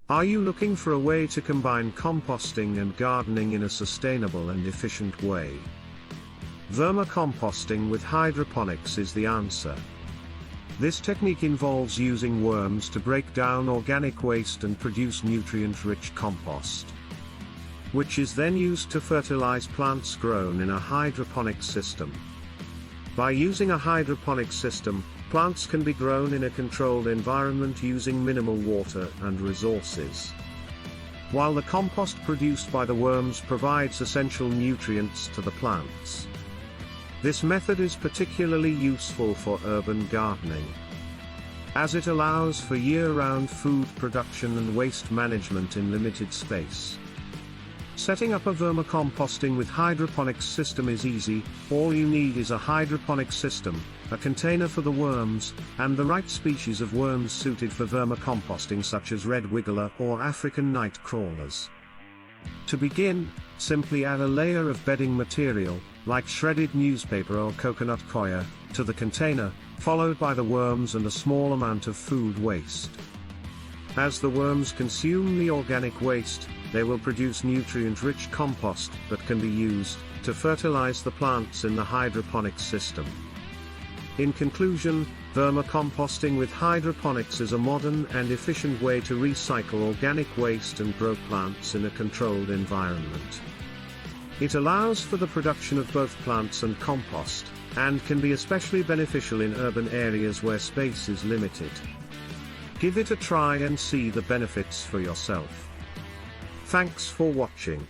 Are you looking for a way to combine composting and gardening in a sustainable and efficient way? Vermicomposting with hydroponics is the answer. This technique involves using worms to break down organic waste and produce nutrient-rich compost, which is then used to fertilize plants grown in a hydroponic system. By using a hydroponic system, plants can be grown in a controlled environment using minimal water and resources, while the compost produced by the worms provides essential nutrients to the plants. This method is particularly useful for urban gardening, as it allows for year-round food production and waste management in limited space. Setting up a vermicomposting with hydroponics system is easy. All you need is a hydroponic system, a container for the worms, and the right species of worms suited for vermicomposting such as red wiggler or African night crawlers. To begin, simply add a layer of bedding material, like shredded newspaper or coconut coir, to the container, followed by the worms and a small amount of food waste. As the worms consume the organic waste, they will produce nutrient-rich compost that can be used to fertilize the plants in the hydroponic system. In conclusion, vermicomposting with hydroponics is a modern and efficient way to recycle organic waste and grow plants in a controlled environment. It allows for the production of both plants and compost, and can be especially beneficial in urban areas where space is limited. Give it a try and see the benefits for yourself. Thanks for watching.